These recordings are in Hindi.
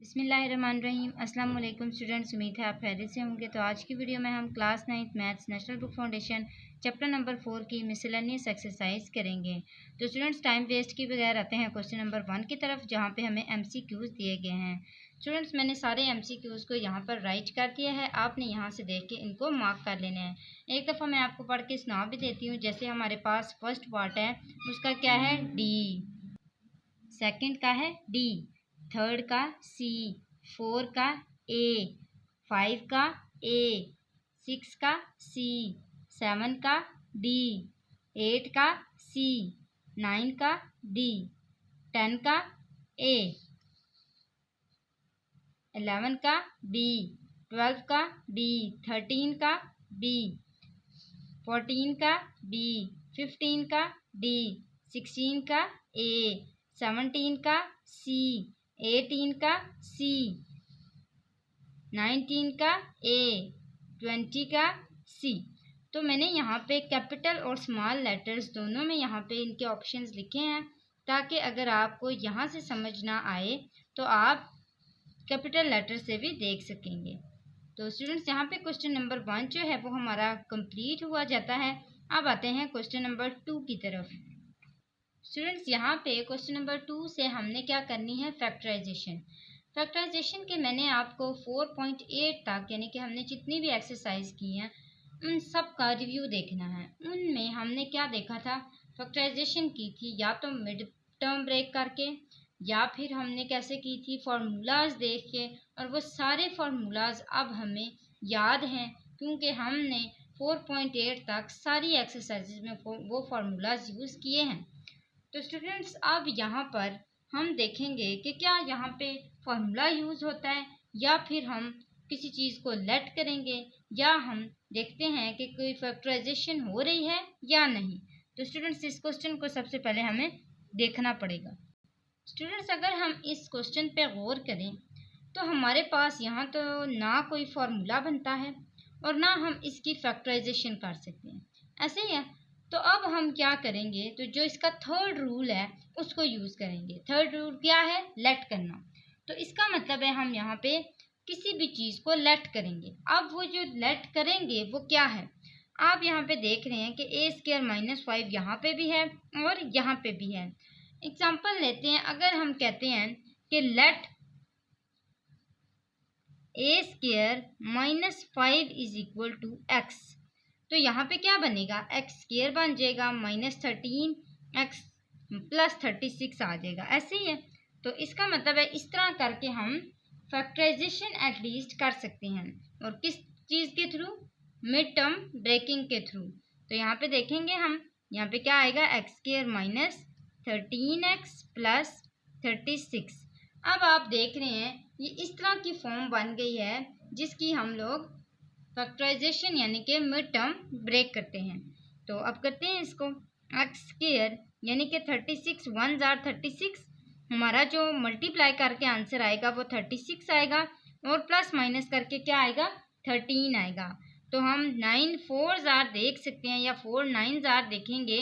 बिस्मिल्लाहिर्रहमानिर्रहीम। अस्सलाम वालेकुम स्टूडेंट्स, उम्मीद है आप खैरियत से होंगे। तो आज की वीडियो में हम class 9th maths national book foundation chapter number 4 की मिसलेनियस एक्सरसाइज करेंगे। तो स्टूडेंट्स टाइम वेस्ट किए बगैर आते हैं क्वेश्चन नंबर 1 की तरफ, जहां पे हमें MCQs दिए गए हैं। स्टूडेंट्स मैंने सारे MCQs को यहाँ पर राइट कर दिया है, आपने यहाँ से देख के इनको मार्क कर लेना है। एक दफ़ा मैं आपको पढ़ के सुना भी देती हूँ। जैसे हमारे पास फर्स्ट पार्ट है, उसका क्या है D, सेकंड का है D, थर्ड का C, 4 का A, 5 का A, 6 का C, 7 का D, 8 का C, 9 का D, 10 का A, 11 का B, 12 का B, 13 का B, 14 का B, 15 का D, 16 का A, 17 का C, 18 का C, 19 का A, 20 का C। तो मैंने यहाँ पे कैपिटल और स्मॉल लेटर्स दोनों में यहाँ पे इनके ऑप्शंस लिखे हैं, ताकि अगर आपको यहाँ से समझ ना आए तो आप कैपिटल लेटर से भी देख सकेंगे। तो स्टूडेंट्स यहाँ पे क्वेश्चन नंबर 1 जो है वो हमारा कंप्लीट हुआ जाता है। अब आते हैं क्वेश्चन नंबर 2 की तरफ। स्टूडेंट्स यहाँ पे क्वेश्चन नंबर 2 से हमने क्या करनी है, फैक्टराइजेशन। फैक्टराइजेशन के मैंने आपको 4.8 तक यानी कि हमने जितनी भी एक्सरसाइज की हैं उन सब का रिव्यू देखना है। उनमें हमने क्या देखा था, फैक्टराइजेशन की थी या तो मिड टर्म ब्रेक करके, या फिर हमने कैसे की थी, फार्मूलाज देख के। और वो सारे फार्मूलाज अब हमें याद हैं, क्योंकि हमने 4.8 तक सारी एक्सरसाइजेज में वो फार्मूलाज यूज़ किए हैं। तो स्टूडेंट्स अब यहाँ पर हम देखेंगे कि क्या यहाँ पे फार्मूला यूज़ होता है, या फिर हम किसी चीज़ को लेट करेंगे, या हम देखते हैं कि कोई फैक्टराइजेशन हो रही है या नहीं। तो स्टूडेंट्स इस क्वेश्चन को सबसे पहले हमें देखना पड़ेगा। स्टूडेंट्स अगर हम इस क्वेश्चन पे गौर करें तो हमारे पास यहाँ तो ना कोई फार्मूला बनता है और ना हम इसकी फैक्टराइजेशन कर सकते हैं, ऐसे ही है। तो अब हम क्या करेंगे, तो जो इसका थर्ड रूल है उसको यूज़ करेंगे। थर्ड रूल क्या है, लेट करना। तो इसका मतलब है हम यहाँ पे किसी भी चीज़ को लेट करेंगे। अब वो जो लेट करेंगे वो क्या है, आप यहाँ पे देख रहे हैं कि a² - 5 यहाँ पे भी है और यहाँ पे भी है। एग्जाम्पल लेते हैं, अगर हम कहते हैं कि लेट a² - 5 = x, तो यहाँ पे क्या बनेगा, x² बन जाएगा, -13 x + 36 आ जाएगा, ऐसे ही है। तो इसका मतलब है इस तरह करके हम फैक्टराइजेशन एटलीस्ट कर सकते हैं। और किस चीज़ के थ्रू, मिड टर्म ब्रेकिंग के थ्रू। तो यहाँ पे देखेंगे हम, यहाँ पे क्या आएगा, x² - 13x + 36। अब आप देख रहे हैं ये इस तरह की फॉर्म बन गई है जिसकी हम लोग फैक्टराइजेशन यानी कि मिड टर्म ब्रेक करते हैं। तो अब करते हैं इसको, x² यानी कि 36 1 * 36, हमारा जो मल्टीप्लाई करके आंसर आएगा वो 36 आएगा, और प्लस माइनस करके क्या आएगा, 13 आएगा। तो हम 9 4 देख सकते हैं, या 4 9 देखेंगे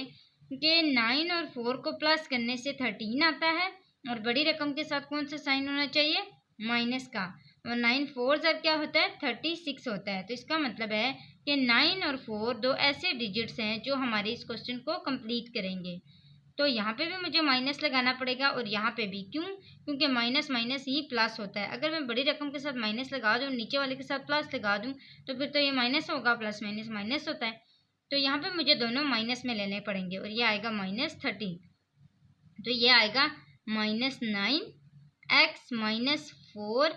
कि 9 और 4 को प्लस करने से 13 आता है, और बड़ी रकम के साथ कौन सा साइन होना चाहिए, माइनस का। और 9 4 क्या होता है, 36 होता है। तो इसका मतलब है कि 9 और 4 दो ऐसे डिजिट्स हैं जो हमारे इस क्वेश्चन को कंप्लीट करेंगे। तो यहाँ पे भी मुझे माइनस लगाना पड़ेगा और यहाँ पे भी, क्यों, क्योंकि माइनस माइनस ही प्लस होता है। अगर मैं बड़ी रकम के साथ माइनस लगा दूँ, नीचे वाले के साथ प्लस लगा दूँ, तो फिर तो ये माइनस होगा, प्लस माइनस माइनस होता है। तो यहाँ पे मुझे दोनों माइनस में लेने पड़ेंगे, और ये आएगा -13। तो ये आएगा -9 x - 4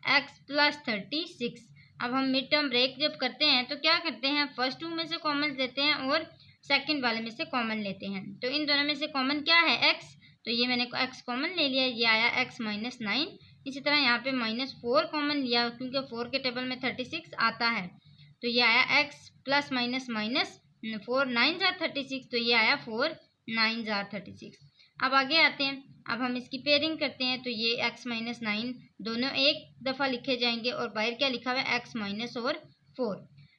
x + 36। अब हम मिड टर्म ब्रेक जब करते हैं तो क्या करते हैं, फर्स्ट 2 में से कॉमन लेते हैं और सेकंड वाले में से कॉमन लेते हैं। तो इन दोनों में से कॉमन क्या है, x, तो ये मैंने x कॉमन ले लिया, ये आया x - 9। इसी तरह यहाँ पे -4 कॉमन लिया, क्योंकि 4 के टेबल में 36 आता है। तो ये आया x + - 4 9 * 36, तो ये आया 4 9 * 36। अब आगे आते हैं, अब हम इसकी पेयरिंग करते हैं। तो ये x - 9 दोनों एक दफ़ा लिखे जाएंगे, और बाहर क्या लिखा हुआ है, x - और 4।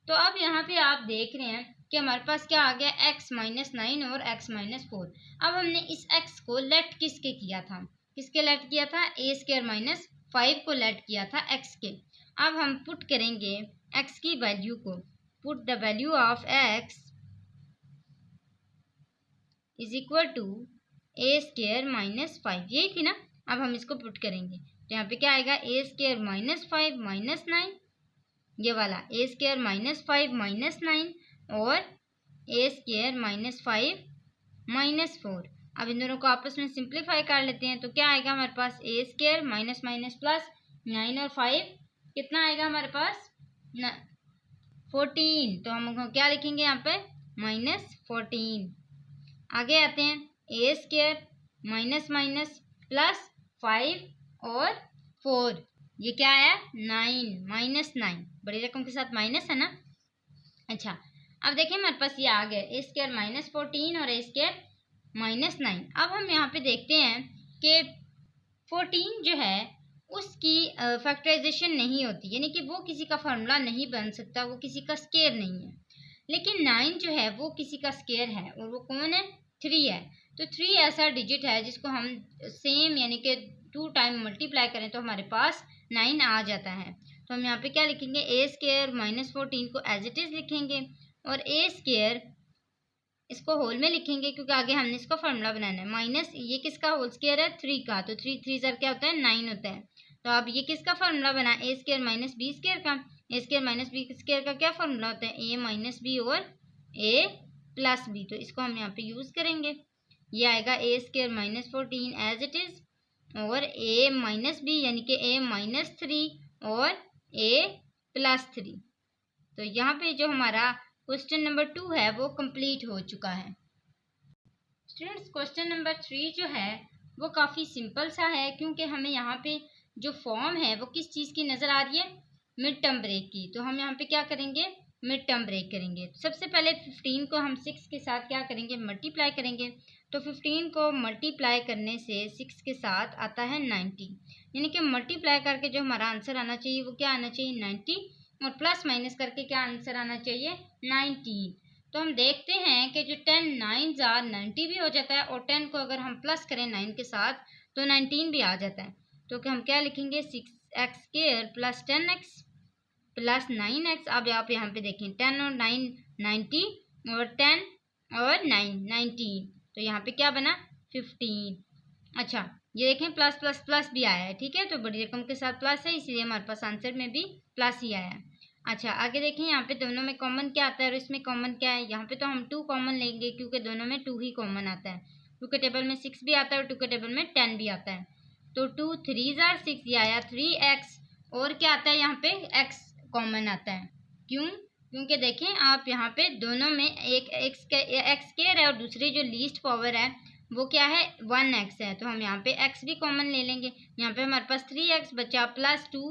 तो अब यहाँ पे आप देख रहे हैं कि हमारे पास क्या आ गया, x - 9 और x - 4। अब हमने इस x को लेट किसके किया था, किसके लेट किया था, a² - 5 को लेट किया था x के। अब हम पुट करेंगे x की वैल्यू को, put the value of x is equal to A square minus 5, यही थी ना। अब हम इसको पुट करेंगे तो यहाँ पे क्या आएगा, ए स्क्वायर माइनस 5 माइनस 9, ये वाला ए स्क्वायर माइनस 5 माइनस 9 और ए स्क्वायर माइनस 5 माइनस 4। अब इन दोनों को आपस में सिंप्लीफाई कर लेते हैं तो क्या आएगा हमारे पास, ए स्क्वायर माइनस माइनस प्लस 9 और 5 कितना आएगा हमारे पास 14। तो हम क्या लिखेंगे यहाँ पे, -14। आगे आते हैं, ए स्क्वायर माइनस माइनस प्लस 5 और 4, ये क्या आया 9 -9, बड़ी रकम के साथ माइनस है ना। अच्छा अब देखिए हमारे पास ये आ गया ए स्क्वायर -14 और ए स्क्वायर -9। अब हम यहाँ पे देखते हैं कि 14 जो है उसकी फैक्टराइजेशन नहीं होती, यानी कि वो किसी का फार्मूला नहीं बन सकता, वो किसी का स्क्वायर नहीं है। लेकिन 9 जो है वो किसी का स्क्वायर है, और वो कौन है, 3 है। तो 3 ऐसा डिजिट है जिसको हम सेम यानी कि 2 टाइम मल्टीप्लाई करें तो हमारे पास 9 आ जाता है। तो हम यहाँ पे क्या लिखेंगे, ए स्क्वायर -14 को एज इट इज़ लिखेंगे और ए स्क्वायर इसको होल में लिखेंगे क्योंकि आगे हमने इसको फार्मूला बनाना है। माइनस ये किसका होल स्क्वायर है, 3 का, तो 3 3 ज़र क्या होता है 9 होता है। तो अब ये किसका फार्मूला बना, ए स्क्वायर माइनस बी स्क्वायर का। ए स्क्वायर माइनस बी स्क्वायर का क्या फार्मूला होता है, ए माइनस बी और ए प्लस बी। तो इसको हम यहाँ पे यूज़ करेंगे, ये आएगा ए स्क्वायर -14 एज इट इज़ और ए माइनस बी यानी कि ए -3 और ए +3। तो यहाँ पे जो हमारा क्वेश्चन नंबर 2 है वो कंप्लीट हो चुका है। स्टूडेंट्स क्वेश्चन नंबर 3 जो है वो काफ़ी सिंपल सा है, क्योंकि हमें यहाँ पे जो फॉर्म है वो किस चीज़ की नज़र आ रही है, मिड टर्म ब्रेक की। तो हम यहाँ पे क्या करेंगे, मिड टर्म ब्रेक करेंगे। सबसे पहले 15 को हम 6 के साथ क्या करेंगे, मल्टीप्लाई करेंगे। तो 15 को मल्टीप्लाई करने से 6 के साथ आता है 90, यानी कि मल्टीप्लाई करके जो हमारा आंसर आना चाहिए वो क्या आना चाहिए 90, और प्लस माइनस करके क्या आंसर आना चाहिए 19। तो हम देखते हैं कि जो 10 9s are 90 भी हो जाता है, और 10 को अगर हम प्लस करें 9 के साथ तो 19 भी आ जाता है। तो हम क्या लिखेंगे, 6x² plus 10x plus 9x। अब आप यहाँ पे देखें 10 और 9 90 और 10 और 9 19, तो यहाँ पे क्या बना 15। अच्छा ये देखें प्लस प्लस प्लस भी आया है, ठीक है, तो बड़ी रकम के साथ प्लस है इसलिए हमारे पास आंसर में भी प्लस ही आया है। अच्छा आगे देखें यहाँ पे दोनों में कॉमन क्या आता है और इसमें कॉमन क्या है, यहाँ पे तो हम 2 कॉमन लेंगे क्योंकि दोनों में 2 ही कॉमन आता है। 2 के टेबल में 6 भी आता है और 2 के टेबल में 10 भी आता है। तो 2 3s are 6, ये आया 3x, और क्या आता है यहाँ पे x कॉमन आता है। क्यों, क्योंकि देखें आप यहाँ पे दोनों में एक x स्क्वायर है और दूसरी जो लीस्ट पावर है वो क्या है 1x है। तो हम यहाँ पे x भी कॉमन ले लेंगे, यहाँ पे हमारे पास 3x बचा प्लस 2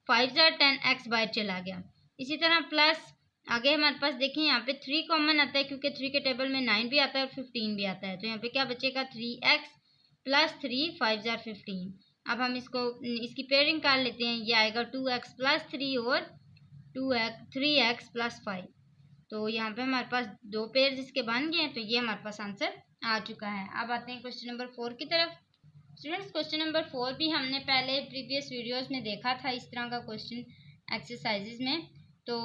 5 जार 10, x बाहर चला गया। इसी तरह प्लस आगे हमारे पास देखें यहाँ पे 3 कॉमन आता है क्योंकि 3 के टेबल में 9 भी आता है और 15 भी आता है। तो यहाँ पे क्या बचेगा 3x प्लस 3 5 जार 15। अब हम इसकी पेयरिंग कर लेते हैं, ये आएगा 2x प्लस 3 और 3x प्लस 5। तो यहाँ पे हमारे पास 2 पेयर्स इसके बन गए हैं, तो ये हमारे पास आंसर आ चुका है। अब आते हैं क्वेश्चन नंबर 4 की तरफ। स्टूडेंट्स क्वेश्चन नंबर 4 भी हमने पहले प्रीवियस वीडियोस में देखा था इस तरह का क्वेश्चन एक्सरसाइजेज में। तो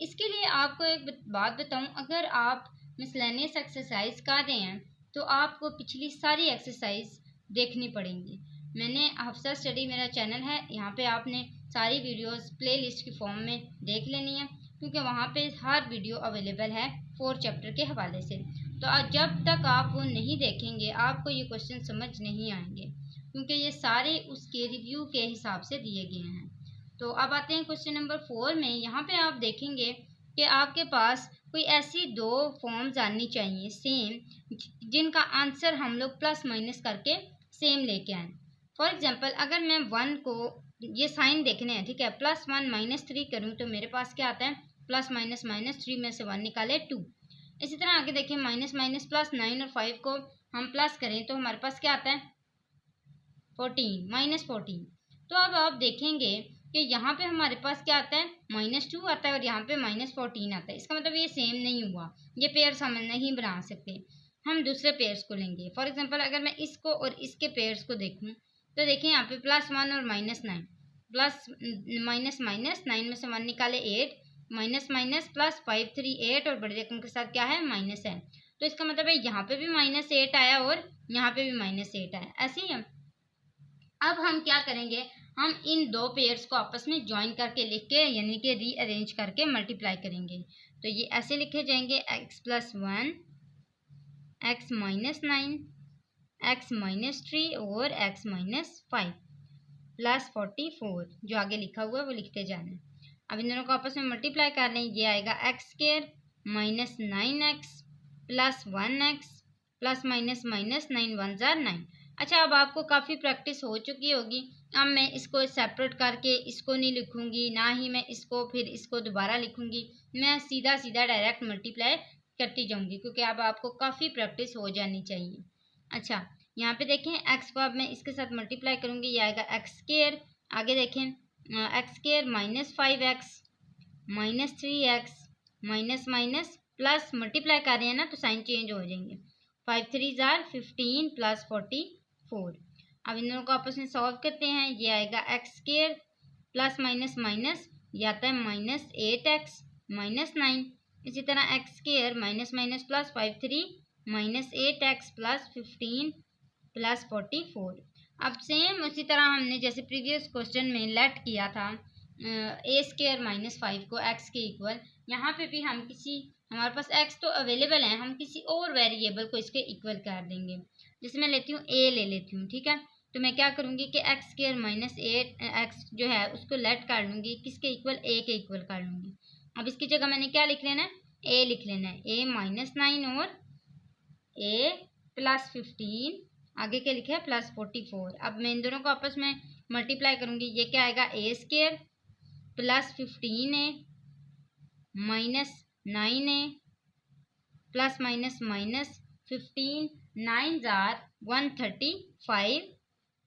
इसके लिए आपको एक बात बताऊं, अगर आप मिसलेनियस एक्सरसाइज कर रहे हैं तो आपको पिछली सारी एक्सरसाइज देखनी पड़ेंगी। मैंने हफ्सा स्टडी मेरा चैनल है, यहाँ पे आपने सारी वीडियोस प्लेलिस्ट की फॉर्म में देख लेनी है क्योंकि वहाँ पे हर वीडियो अवेलेबल है 4 चैप्टर के हवाले से। तो जब तक आप वो नहीं देखेंगे आपको ये क्वेश्चन समझ नहीं आएंगे क्योंकि ये सारे उसके रिव्यू के हिसाब से दिए गए हैं। तो अब आते हैं क्वेश्चन नंबर 4 में। यहाँ पे आप देखेंगे कि आपके पास कोई ऐसी 2 फॉर्म्स आनी चाहिए सेम, जिनका आंसर हम लोग प्लस माइनस करके सेम लेके आए। फॉर एग्जांपल अगर मैं 1 को ये साइन देखने हैं, ठीक है, +1 -3 करूँ तो मेरे पास क्या आता है प्लस माइनस -3 में से 1 निकाले 2। इसी तरह आगे देखिए माइनस माइनस प्लस 9 और 5 को हम प्लस करें तो हमारे पास क्या आता है 14 -14। तो अब आप देखेंगे कि यहाँ पे हमारे पास क्या आता है -2 आता है और यहाँ पे -14 आता है। इसका मतलब ये सेम नहीं हुआ, ये पेयर्स हम नहीं बना सकते, हम दूसरे पेयर्स को लेंगे। फॉर एग्जांपल अगर मैं इसको और इसके पेयर्स को देखूँ तो देखिए यहाँ पे +1 और -9, प्लस माइनस माइनस, 9 में से 1 निकाले 8, माइनस माइनस प्लस 5 3 8 और बड़ी रकम के साथ क्या है माइनस है। तो इसका मतलब है यहाँ पे भी -8 आया और यहाँ पे भी -8 आया, ऐसे ही है। अब हम क्या करेंगे, हम इन दो पेयर्स को आपस में ज्वाइन करके लिख के यानी कि रीअरेंज करके मल्टीप्लाई करेंगे। तो ये ऐसे लिखे जाएंगे x + 1, x - 9, x - 3 और x - 5 प्लस 44, जो आगे लिखा हुआ है वो लिखते जाना है। अब इन दोनों को आपस में मल्टीप्लाई कर लें, ये आएगा x² - 9x plus 1x plus minus minus 9 1 jar 9। अच्छा, अब आपको काफ़ी प्रैक्टिस हो चुकी होगी। अब मैं इसको सेपरेट करके इसको नहीं लिखूंगी, ना ही मैं इसको फिर इसको दोबारा लिखूंगी, मैं सीधा सीधा डायरेक्ट मल्टीप्लाई करती जाऊंगी, क्योंकि अब आपको काफ़ी प्रैक्टिस हो जानी चाहिए। अच्छा, यहाँ पे देखें x को अब मैं इसके साथ मल्टीप्लाई करूंगी, ये आएगा x²। आगे देखें x² - 5x -3x minus minus plus multiply कर रहे हैं ना तो साइन चेंज हो जाएंगे। 5 3 जार 15 प्लस 44। अब इन दोनों को आपस में सॉल्व करते हैं, ये आएगा x² प्लस माइनस माइनस ये आता है -8x -9। इसी तरह x² minus minus plus 5 3 -8x plus 15 plus 44। अब सेम उसी तरह हमने जैसे प्रीवियस क्वेश्चन में लेट किया था a² - 5 को x के इक्वल, यहाँ पे भी हम हमारे पास x तो अवेलेबल है, हम किसी और वेरिएबल को इसके इक्वल कर देंगे। जैसे मैं लेती हूँ a ले लेती हूँ, ठीक है। तो मैं क्या करूँगी कि x² - 8x जो है उसको लेट कर लूँगी, किसके इक्वल, a के इक्वल कर लूँगी। अब इसकी जगह मैंने क्या लिख लेना है, a लिख लेना है, a - 9 और a प्लस 15, आगे क्या लिखा है प्लस 44। अब मैं इन दोनों को आपस में मल्टीप्लाई करूँगी, ये क्या आएगा a² plus 15a minus 9a plus minus minus 15, 9 jar 135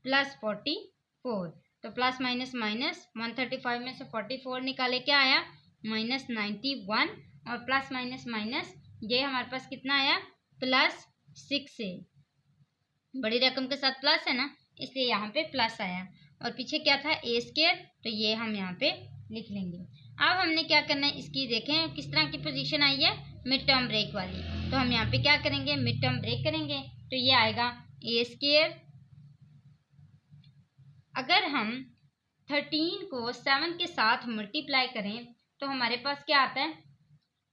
plus 44। तो प्लस माइनस माइनस 135 में से 44 निकाले, क्या आया -91 और प्लस माइनस माइनस ये हमारे पास कितना आया प्लस 6 है। बड़ी रकम के साथ प्लस है ना, इसलिए यहाँ पे प्लस आया और पीछे क्या था a², तो ये हम यहाँ पे लिख लेंगे। अब हमने क्या करना है, इसकी देखें किस तरह की पोजीशन आई है, मिड टर्म ब्रेक वाली। तो हम यहाँ पे क्या करेंगे, मिड टर्म ब्रेक करेंगे। तो ये आएगा a²। अगर हम 13 को 7 के साथ मल्टीप्लाई करें तो हमारे पास क्या आता है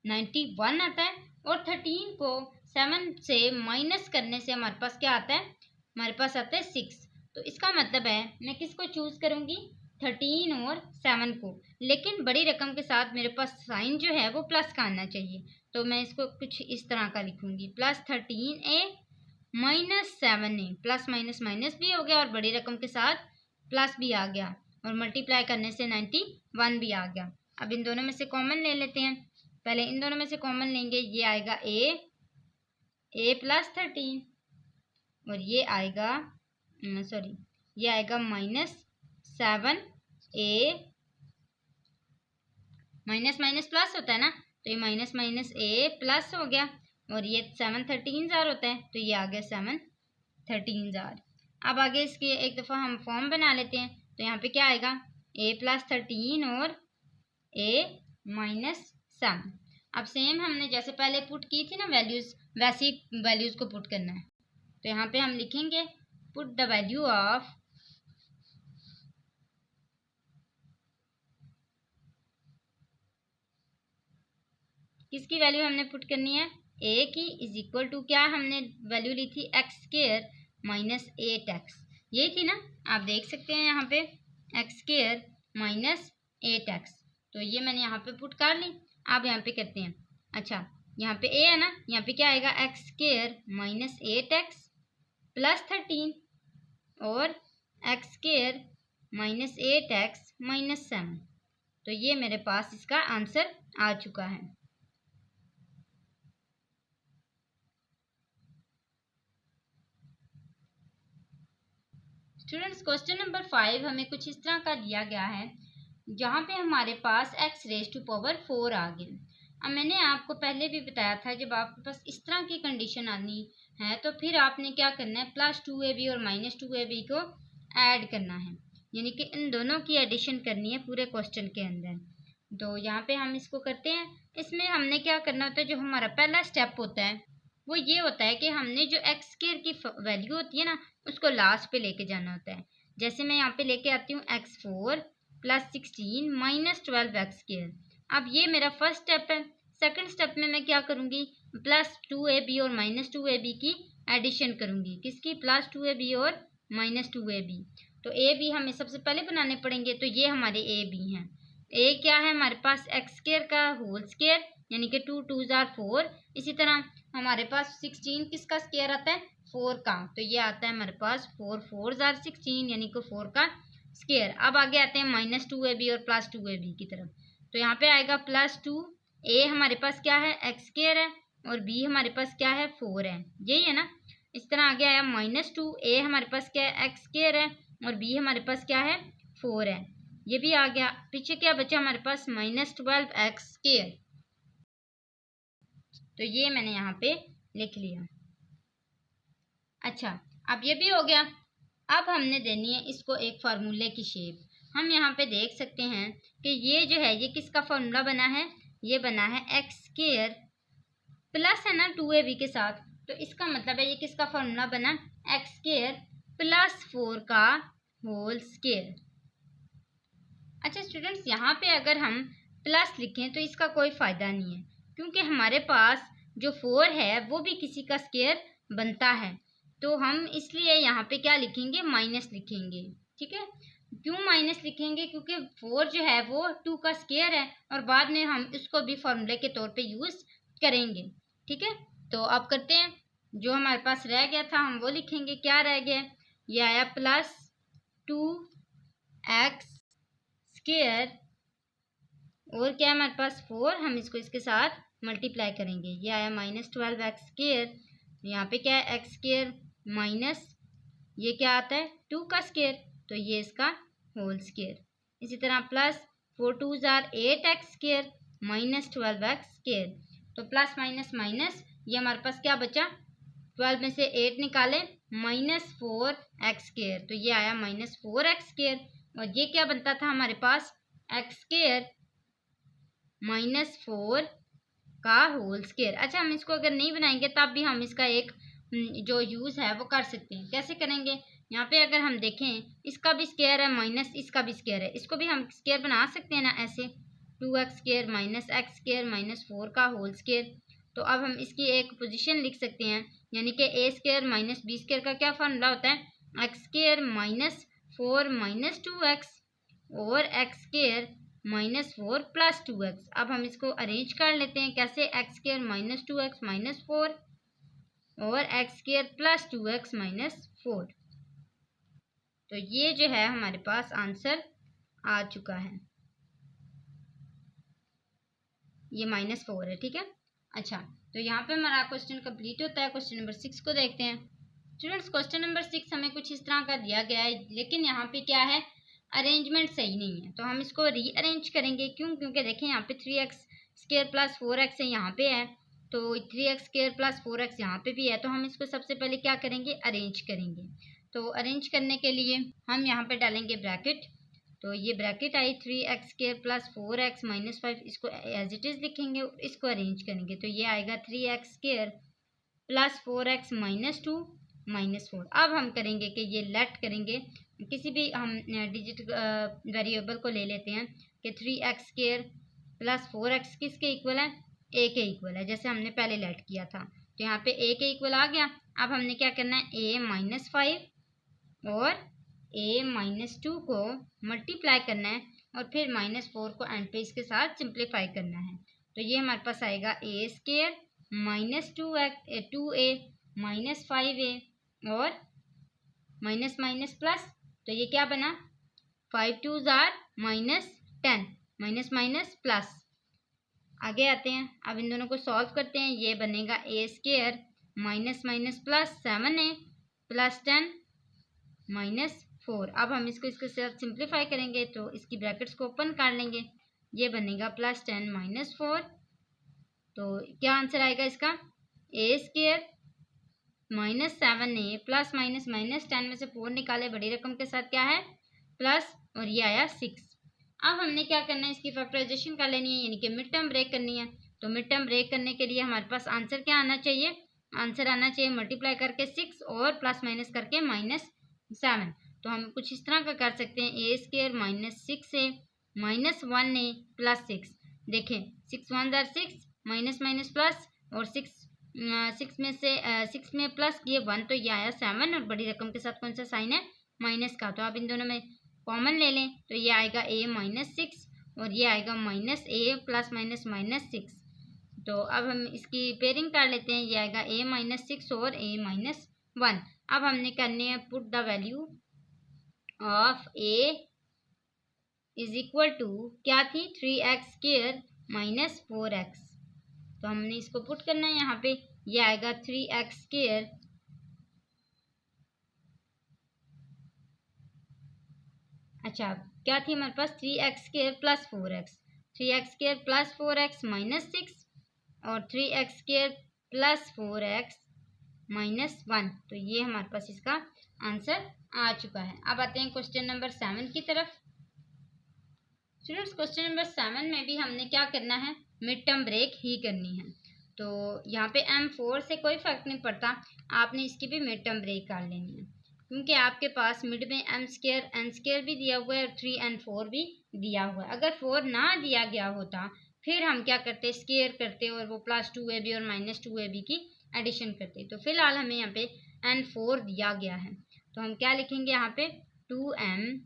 91 आता है, और 13 को 7 से माइनस करने से हमारे पास क्या आता है, हमारे पास आता है 6। तो इसका मतलब है मैं किसको चूज करूंगी, 13 और 7 को, लेकिन बड़ी रकम के साथ मेरे पास साइन जो है वो प्लस का आना चाहिए। तो मैं इसको कुछ इस तरह का लिखूंगी, plus 13a minus 7a, plus minus minus भी हो गया और बड़ी रकम के साथ प्लस भी आ गया और मल्टीप्लाई करने से 91 भी आ गया। अब इन दोनों में से कॉमन ले लेते हैं, पहले इन दोनों में से कॉमन लेंगे, ये आएगा a प्लस 13 और ये आएगा ये आएगा -7a, माइनस माइनस प्लस होता है ना, तो ये माइनस माइनस a प्लस हो गया और ये 7 13 जार होता है, तो ये आ गया 7 13 जार। अब आगे इसके एक दफ़ा हम फॉर्म बना लेते हैं। तो यहाँ पे क्या आएगा a प्लस 13 और a माइनस 7। अब सेम हमने जैसे पहले पुट की थी ना वैल्यूज़, वैसी वैल्यूज़ को पुट करना है। तो यहाँ पे हम लिखेंगे पुट द वैल्यू ऑफ किसकी वैल्यू हमने पुट करनी है, a की इज इक्वल टू क्या हमने वैल्यू ली थी x² माइनस 8x, यही थी ना। आप देख सकते हैं यहाँ पे x² माइनस 8x, तो ये मैंने यहाँ पे पुट कर ली। आप यहाँ पे करते हैं, अच्छा यहाँ पे a है ना, यहाँ पे क्या आएगा x² माइनस 8x प्लस 13 और x² माइनस 8x माइनस 7। तो ये मेरे पास इसका आंसर आ चुका है। स्टूडेंट्स, क्वेश्चन नंबर 5 हमें कुछ इस तरह का दिया गया है, जहाँ पे हमारे पास x⁴ आ गया। अब मैंने आपको पहले भी बताया था, जब आपके पास इस तरह की कंडीशन आनी है तो फिर आपने क्या करना है, +2ab और -2ab को ऐड करना है। यानी कि इन दोनों की एडिशन करनी है पूरे क्वेश्चन के अंदर। तो यहाँ पे हम इसको करते हैं। इसमें हमने क्या करना होता है, जो हमारा पहला स्टेप होता है वो ये होता है कि हमने जो एक्स स्क्वायर की वैल्यू होती है ना उसको लास्ट पे लेके जाना होता है। जैसे मैं यहाँ पे लेके आती हूँ x4 + 16 - 12 एक्स स्क्वायर। अब ये मेरा फर्स्ट स्टेप है। सेकंड स्टेप में मैं क्या करूँगी, +2ab और -2ab की एडिशन करूँगी। किसकी, +2ab और -2ab। तो ए बी हमें सबसे पहले बनाने पड़ेंगे। तो ये हमारे ए बी हैं। ए क्या है हमारे पास, एक्स स्क्वायर का होल स्क्वायर, यानी कि 2 2 = 4। इसी तरह हमारे पास 16 किसका स्क्वायर आता है, 4 का। तो ये आता है हमारे पास 4 4 = 16, यानी कि 4 का स्क्वायर। अब आगे आते हैं -2ab और +2ab की तरफ। तो यहाँ पे आएगा +2। ए हमारे पास क्या है, एक्स स्क्वायर है, और बी हमारे पास क्या है, 4 है। यही है ना। इस तरह आगे आया -2। ए हमारे पास क्या है, एक्स स्क्वायर है, और बी हमारे पास क्या है, 4 है। ये भी आ गया। पीछे क्या बचा हमारे पास, -12 एक्स स्क्वायर। तो ये मैंने यहाँ पे लिख लिया। अच्छा, अब ये भी हो गया। अब हमने देनी है इसको एक फार्मूले की शेप। हम यहाँ पे देख सकते हैं कि ये जो है ये किसका फार्मूला बना है, ये बना है एक्स स्क्वायर प्लस है ना 2ab के साथ। तो इसका मतलब है ये किसका फार्मूला बना, एक्स स्क्वायर +4 का होल स्क्वायर। अच्छा स्टूडेंट्स, यहाँ पे अगर हम प्लस लिखें तो इसका कोई फ़ायदा नहीं है, क्योंकि हमारे पास जो 4 है वो भी किसी का स्क्वायर बनता है। तो हम इसलिए यहाँ पे क्या लिखेंगे, माइनस लिखेंगे। ठीक है, क्यों माइनस लिखेंगे, क्योंकि 4 जो है वो 2 का स्क्वायर है, और बाद में हम इसको भी फॉर्मूले के तौर पे यूज़ करेंगे। ठीक है, तो अब करते हैं। जो हमारे पास रह गया था हम वो लिखेंगे। क्या रह गया, ये आया +2x स्क्वायर, और क्या है हमारे पास 4, हम इसको इसके साथ मल्टीप्लाई करेंगे। ये आया -12 एक्स स्क्वायर। यहाँ पे क्या है, एक्स स्क्वायर माइनस ये क्या आता है, 2 का स्क्वायर, तो ये इसका होल स्क्वायर। इसी तरह +4 2 = 8 एक्स स्क्वायर -12 एक्स स्क्वायर। तो प्लस माइनस माइनस, ये हमारे पास क्या बचा, 12 में से 8 निकाले, -4 एक्स स्क्वायर। तो ये आया -4 एक्स स्क्वायर। और ये क्या बनता था हमारे पास, एक्स स्क्वायर -4 का होल स्क्वायर। अच्छा, हम इसको अगर नहीं बनाएंगे तब भी हम इसका एक जो यूज़ है वो कर सकते हैं। कैसे करेंगे, यहाँ पे अगर हम देखें इसका भी स्क्वायर है माइनस इसका भी स्क्वायर है, इसको भी हम स्क्वायर बना सकते हैं ना ऐसे, 2x स्क्वायर -x स्क्वायर -4 का होल स्क्वायर। तो अब हम इसकी एक पोजीशन लिख सकते हैं, यानी कि a स्क्वायर -b स्क्वायर का क्या फार्मूला होता है, x स्क्वायर -4 -2x और x स्क्वायर -4 + 2x। अब हम इसको अरेंज कर लेते हैं। कैसे, एक्स स्क्वायर -2x -4 और एक्स स्क्वायर + 2x -4। तो ये जो है हमारे पास आंसर आ चुका है, ये -4 है। ठीक है, अच्छा तो यहाँ पे हमारा क्वेश्चन कंप्लीट होता है। क्वेश्चन नंबर 6 को देखते हैं। स्टूडेंट्स, क्वेश्चन नंबर 6 हमें कुछ इस तरह का दिया गया है, लेकिन यहाँ पे क्या है, अरेंजमेंट सही नहीं है। तो हम इसको रीअरेंज करेंगे। क्यों, क्योंकि देखें यहाँ पे 3x स्क्वायर + 4x है, यहाँ पे है, तो 3x स्क्वायर + 4x यहाँ पे भी है। तो हम इसको सबसे पहले क्या करेंगे, अरेंज करेंगे। तो अरेंज करने के लिए हम यहाँ पे डालेंगे ब्रैकेट। तो ये ब्रैकेट आई, 3x स्क्वायर + 4x -5, इसको एज इट इज़ लिखेंगे, इसको अरेंज करेंगे। तो ये आएगा 3x स्क्वायर + 4x -2 -4। अब हम करेंगे कि ये लेट करेंगे, किसी भी हम डिजिट वेरिएबल को ले लेते हैं कि 3x स्क्वायर + 4x किसके इक्वल है, a के इक्वल है, जैसे हमने पहले लेट किया था। तो यहाँ पे a के इक्वल आ गया। अब हमने क्या करना है, a -5 और a -2 को मल्टीप्लाई करना है, और फिर -4 को एंड पे इसके साथ सिंप्लीफाई करना है। तो ये हमारे पास आएगा a स्क्वायर -2a -5a और माइनस माइनस प्लस। तो ये क्या बना, 5 2 = -10, माइनस माइनस प्लस। आगे आते हैं, अब इन दोनों को सॉल्व करते हैं। ये बनेगा a square minus minus plus 7a + 10 -4। अब हम इसको इसके साथ सिंप्लीफाई करेंगे, तो इसकी ब्रैकेट्स को ओपन कर लेंगे। ये बनेगा +10 -4। तो क्या आंसर आएगा इसका, a स्क्वायर -7a + -10 में से 4 निकाले, बड़ी रकम के साथ क्या है प्लस और ये आया 6। अब हमने क्या करना है, इसकी फैक्टराइजेशन कर लेनी है, यानी कि मिड टर्म ब्रेक करनी है। तो मिड टर्म ब्रेक करने के लिए हमारे पास आंसर क्या आना चाहिए, आंसर आना चाहिए मल्टीप्लाई करके 6 और प्लस माइनस करके -7। तो हम कुछ इस तरह का कर सकते हैं, ए स्क्वायर -6a -1a प्लस 6। देखें 6 1 जार 6, माइनस माइनस प्लस, और 6 में से 6 में प्लस किए 1, तो ये आया 7, और बड़ी रकम के साथ कौन सा साइन है, माइनस का। तो आप इन दोनों में कॉमन ले लें, तो ये आएगा a -6 और ये आएगा -a प्लस -6। तो अब हम इसकी पेयरिंग कर लेते हैं, ये आएगा a -6 और a -1। अब हमने करने हैं put the value of a is equal to क्या थी, 3x² -4x। तो हमने इसको पुट करना है यहाँ पे, ये आएगा 3x²। अच्छा, क्या थी हमारे पास, 3x² plus 4x, 3x² plus 4x -6 और 3x² प्लस 4x -1। तो ये हमारे पास इसका आंसर आ चुका है। अब आते हैं क्वेश्चन नंबर 7 की तरफ। स्टूडेंट्स, क्वेश्चन नंबर 7 में भी हमने क्या करना है, मिड टर्म ब्रेक ही करनी है। तो यहाँ पे M4 से कोई फ़र्क नहीं पड़ता, आपने इसकी भी मिड टर्म ब्रेक कर लेनी है, क्योंकि आपके पास मिड में m² n² भी दिया हुआ है और 3n4 भी दिया हुआ है। अगर 4 ना दिया गया होता फिर हम क्या करते, स्क्वायर करते और वो +2ab और -2ab की एडिशन करते। तो फिलहाल हमें यहाँ पे n4 दिया गया है, तो हम क्या लिखेंगे यहाँ पे, 2m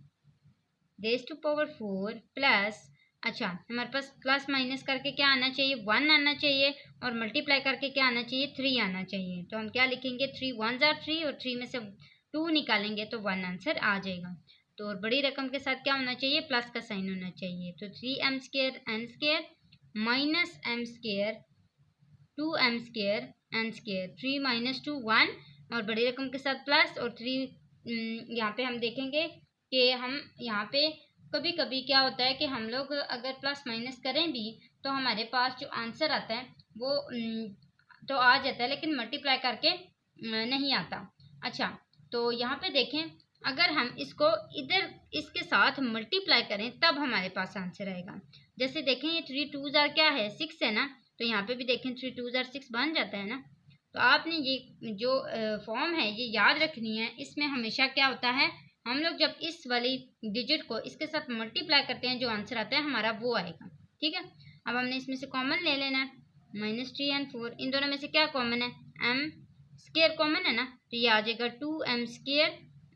rays to power 4 plus, अच्छा हमारे पास प्लस माइनस करके क्या आना चाहिए, 1 आना चाहिए, और मल्टीप्लाई करके क्या आना चाहिए, 3 आना चाहिए। तो हम क्या लिखेंगे, 3 1 जार 3 और 3 में से 2 निकालेंगे तो 1 आंसर आ जाएगा। तो और बड़ी रकम के साथ क्या होना चाहिए, प्लस का साइन होना चाहिए। तो 3m² n² -m² 2m² n², 3 - 2 1, और बड़ी रकम के साथ प्लस और 3। यहाँ पे हम देखेंगे कि हम यहाँ पे कभी कभी क्या होता है कि हम लोग अगर प्लस माइनस करें भी तो हमारे पास जो आंसर आता है वो तो आ जाता है, लेकिन मल्टीप्लाई करके नहीं आता। अच्छा, तो यहाँ पे देखें, अगर हम इसको इधर इसके साथ मल्टीप्लाई करें तब हमारे पास आंसर आएगा। जैसे देखें, ये 3 2 जार क्या है, 6 है ना, तो यहाँ पे भी देखें 3 2 जार 6 बन जाता है ना। तो आपने ये जो फॉर्म है ये याद रखनी है। इसमें हमेशा क्या होता है, हम लोग जब इस वाली डिजिट को इसके साथ मल्टीप्लाई करते हैं जो आंसर आता है हमारा वो आएगा। ठीक है, अब हमने इसमें से कॉमन ले लेना है, -3n4। इन दोनों में से क्या कॉमन है, m² कॉमन है ना, तो ये आ जाएगा 2m²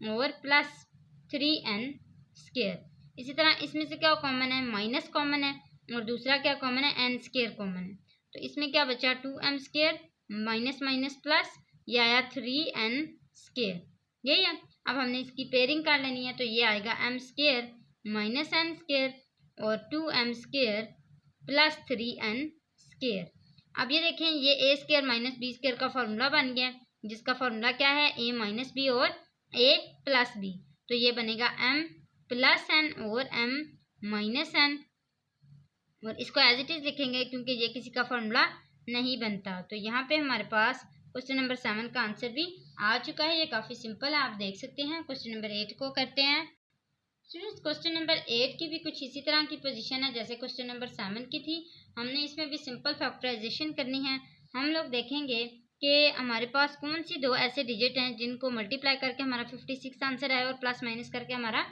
और प्लस 3n²। इसी तरह इसमें से क्या कॉमन है, माइनस कॉमन है, और दूसरा क्या कॉमन है, n² कॉमन है। तो इसमें क्या बचा, 2m² माइनस माइनस प्लस, ये आया 3n²। यही है। अब हमने इसकी पेयरिंग कर लेनी है, तो ये आएगा m² -n² और 2m² प्लस 3n²। अब ये देखें, ये a² - b² का फॉर्मूला बन गया, जिसका फॉर्मूला क्या है, a - b और a + b। तो ये बनेगा m + n और m - n, और इसको एज इट इज़ लिखेंगे क्योंकि ये किसी का फॉर्मूला नहीं बनता। तो यहाँ पे हमारे पास क्वेश्चन नंबर 7 का आंसर भी आ चुका है। ये काफ़ी सिंपल है, आप देख सकते हैं। क्वेश्चन नंबर 8 को करते हैं। स्टूडेंट्स, क्वेश्चन नंबर 8 की भी कुछ इसी तरह की पोजीशन है जैसे क्वेश्चन नंबर 7 की थी। हमने इसमें भी सिंपल फैक्टराइजेशन करनी है। हम लोग देखेंगे कि हमारे पास कौन सी दो ऐसे डिजिट हैं जिनको मल्टीप्लाई करके हमारा 56 आंसर आए और प्लस माइनस करके हमारा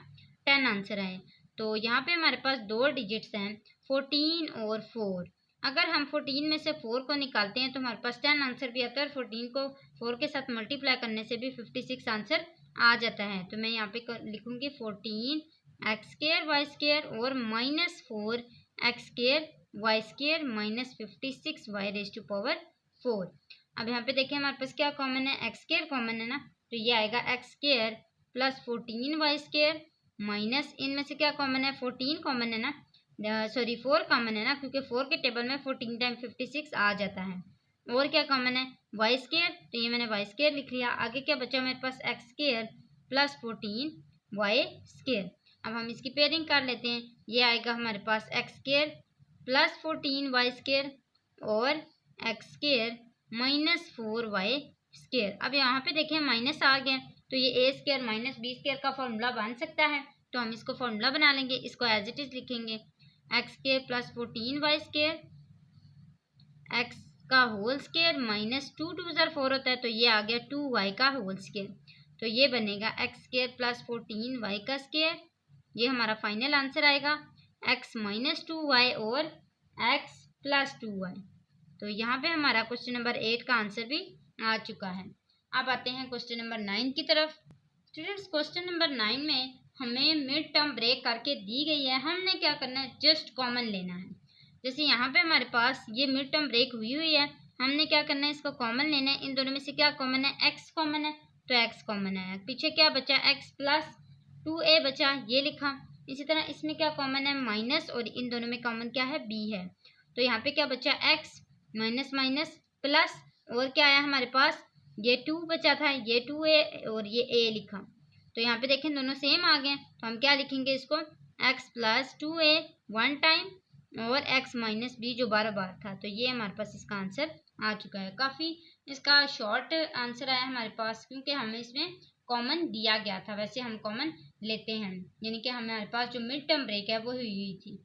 10 आंसर आए। तो यहाँ पे हमारे पास दो डिजिट्स हैं, 14 और 4। अगर हम 14 में से 4 को निकालते हैं तो हमारे पास 10 आंसर भी आता है, और 14 को 4 के साथ मल्टीप्लाई करने से भी 56 आंसर आ जाता है। तो मैं यहाँ पे लिखूँगी 14x² y² और -4x² y² -56y⁴। अब यहाँ पे देखिए हमारे पास क्या कॉमन है, x² कॉमन है ना, तो ये आएगा x² प्लस 14y² माइनस, इनमें से क्या कॉमन है, 14 कॉमन है ना, सॉरी 4 कॉमन है ना, क्योंकि 4 के टेबल में 14 टाइम 56 आ जाता है। और क्या कॉमन है, y², तो ये मैंने y² लिख लिया। आगे क्या बचा मेरे पास, x² प्लस 14y²। अब हम इसकी पेयरिंग कर लेते हैं। ये आएगा हमारे पास x² प्लस 14y² और x² -4y²। अब यहाँ पे देखें माइनस आ गया, तो ये a² - b² का फॉर्मूला बन सकता है। तो हम इसको फॉर्मूला बना लेंगे, इसको एज इट इज़ लिखेंगे x square plus 14y square x का होल स्क्वायर माइनस 2 ज़र 4 होता है तो ये आ गया 2y का होल स्क्वायर। तो ये बनेगा एक्स स्क्वायर प्लस 14y का स्क्वायर, ये हमारा फाइनल आंसर आएगा x माइनस 2y और x प्लस 2y। तो यहाँ पे हमारा क्वेश्चन नंबर 8 का आंसर भी आ चुका है। अब आते हैं क्वेश्चन नंबर 9 की तरफ। स्टूडेंट्स क्वेश्चन नंबर 9 में हमें मिड टर्म ब्रेक करके दी गई है, हमने क्या करना है जस्ट कॉमन लेना है। जैसे यहाँ पे हमारे पास ये मिड टर्म ब्रेक हुई है, हमने क्या करना है इसको कॉमन लेना है। इन दोनों में से क्या कॉमन है, x कॉमन है तो x कॉमन है, पीछे क्या बचा x प्लस 2a बचा, ये लिखा। इसी तरह इसमें क्या कॉमन है माइनस, और इन दोनों में कॉमन क्या है b है, तो यहाँ पे क्या बचा x माइनस माइनस प्लस, और क्या आया हमारे पास ये 2 बचा था, ये 2a और ये a लिखा। तो यहाँ पे देखें दोनों सेम आ गए, तो हम क्या लिखेंगे इसको x plus 2a one time और x माइनस b जो बार बार था। तो ये हमारे पास इसका आंसर आ चुका है। काफ़ी इसका शॉर्ट आंसर आया हमारे पास, क्योंकि हमें इसमें कॉमन दिया गया था। वैसे हम कॉमन लेते हैं, यानी कि हमारे पास जो मिड टर्म ब्रेक है वो हुई थी।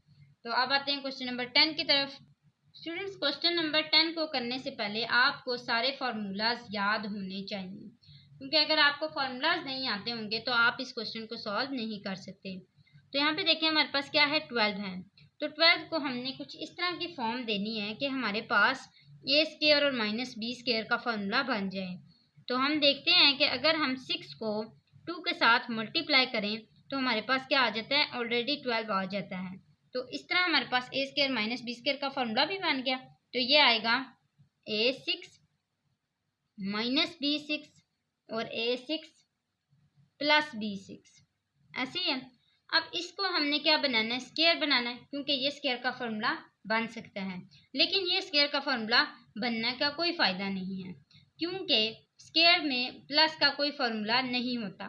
तो अब आते हैं क्वेश्चन नंबर 10 की तरफ। स्टूडेंट्स क्वेश्चन नंबर 10 को करने से पहले आपको सारे फार्मूलाज याद होने चाहिए, क्योंकि अगर आपको फार्मूलाज नहीं आते होंगे तो आप इस क्वेश्चन को सॉल्व नहीं कर सकते। तो यहाँ पे देखिए हमारे पास क्या है 12 है, तो 12 को हमने कुछ इस तरह की फॉर्म देनी है कि हमारे पास a स्क्वायर और माइनस b स्क्वायर का फार्मूला बन जाए। तो हम देखते हैं कि अगर हम 6 को 2 के साथ मल्टीप्लाई करें तो हमारे पास क्या आ जाता है, ऑलरेडी 12 आ जाता है। तो इस तरह हमारे पास a square minus b square का फार्मूला भी बन गया। तो ये आएगा a6 माइनस b6 और a6 प्लस b6, ऐसे ही है। अब इसको हमने क्या बनाना है, स्क्वायर बनाना है, क्योंकि ये स्क्वायर का फार्मूला बन सकता है। लेकिन ये स्क्वायर का फार्मूला बनने का कोई फ़ायदा नहीं है, क्योंकि स्क्वायर में प्लस का कोई फार्मूला नहीं होता।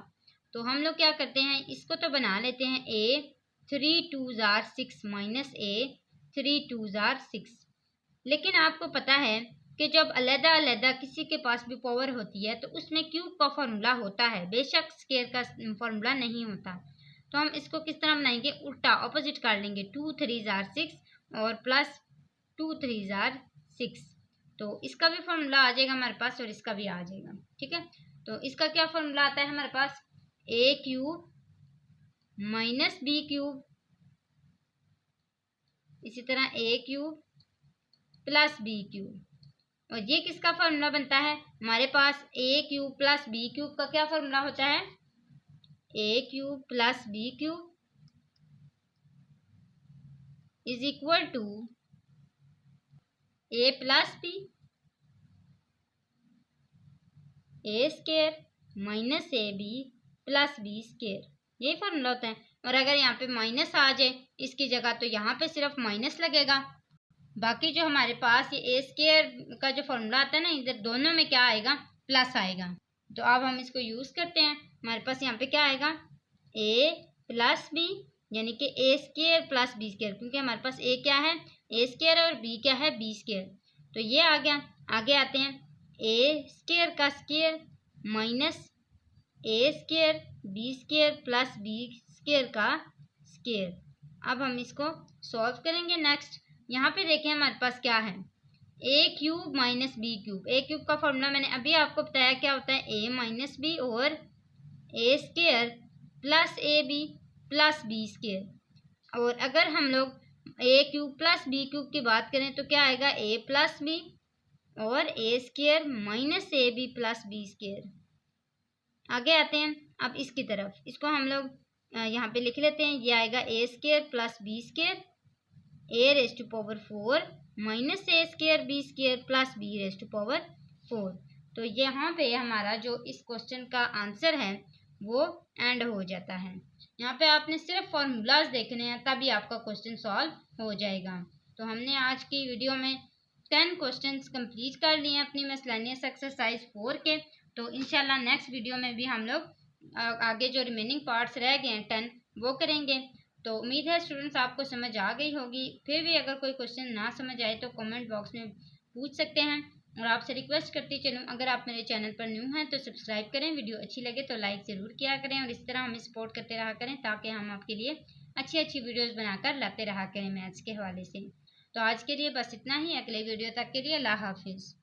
तो हम लोग क्या करते हैं, इसको तो बना लेते हैं a 3 2 ज़ार 6 माइनस a 3 2 ज़ार 6। लेकिन आपको पता है कि जब अलग अलग किसी के पास भी पावर होती है तो उसमें क्यूब का फार्मूला होता है, बेशक स्क्वायर का फार्मूला नहीं होता। तो हम इसको किस तरह बनाएंगे, उल्टा ऑपोजिट कर लेंगे, 2 3 ज़ार 6 और प्लस 2 3 ज़ार 6। तो इसका भी फार्मूला आ जाएगा हमारे पास और इसका भी आ जाएगा, ठीक है। तो इसका क्या फार्मूला आता है हमारे पास, a cube minus b cube, इसी तरह a cube plus b cube. और ये किसका फार्मूला बनता है, हमारे पास a cube plus b cube का क्या फार्मूला होता है, a cube plus b cube is equal to a plus b, a square minus A B plus b square, यही फार्मूला होता है। और अगर यहाँ पे माइनस आ जाए इसकी जगह तो यहाँ पे सिर्फ माइनस लगेगा, बाकी जो हमारे पास ये ए स्क्वायर का जो फार्मूला आता है ना, इधर दोनों में क्या आएगा, प्लस आएगा। तो अब हम इसको यूज़ करते हैं, हमारे पास यहाँ पे क्या आएगा, a प्लस बी, यानी कि ए स्क्वायर प्लस बी स्क्वायर, क्योंकि हमारे पास a क्या है, a स्क्वायर और b क्या है, b स्क्वायर। तो ये आ गया। आगे आते हैं, a स्क्वायर का square minus a square b square plus b square का स्क्वायर। अब हम इसको सॉल्व करेंगे। नेक्स्ट यहाँ पे देखें हमारे पास क्या है, a cube minus b cube. a cube का फॉर्मूला मैंने अभी आपको बताया क्या होता है, a माइनस b और a square plus A B plus B square. और अगर हम लोग a cube plus b cube की बात करें तो क्या आएगा, a प्लस b और a square minus A B plus B square. आगे आते हैं अब इसकी तरफ, इसको हम लोग यहाँ पे लिख लेते हैं, ये आएगा a square plus B square a raise to power 4 minus a square b square plus b raise to power 4। तो यहाँ पे हमारा जो इस क्वेश्चन का आंसर है वो एंड हो जाता है। यहाँ पे आपने सिर्फ फार्मूलाज देखने हैं तभी आपका क्वेश्चन सॉल्व हो जाएगा। तो हमने आज की वीडियो में 10 क्वेश्चंस कंप्लीट कर लिए हैं अपनी मिसलेनियस एक्सरसाइज 4 के। तो इंशाल्लाह नेक्स्ट वीडियो में भी हम लोग आगे जो रिमेनिंग पार्ट्स रह गए हैं 10 वो करेंगे। तो उम्मीद है स्टूडेंट्स आपको समझ आ गई होगी। फिर भी अगर कोई क्वेश्चन ना समझ आए तो कमेंट बॉक्स में पूछ सकते हैं और आपसे रिक्वेस्ट करती चलूँ, अगर आप मेरे चैनल पर न्यू हैं तो सब्सक्राइब करें, वीडियो अच्छी लगे तो लाइक ज़रूर किया करें और इस तरह हमें सपोर्ट करते रहा करें ताकि हम आपके लिए अच्छी अच्छी वीडियोस बनाकर लाते रहा करें मैथ्स के हवाले से। तो आज के लिए बस इतना ही, अगले वीडियो तक के लिए अल्लाह हाफिज़।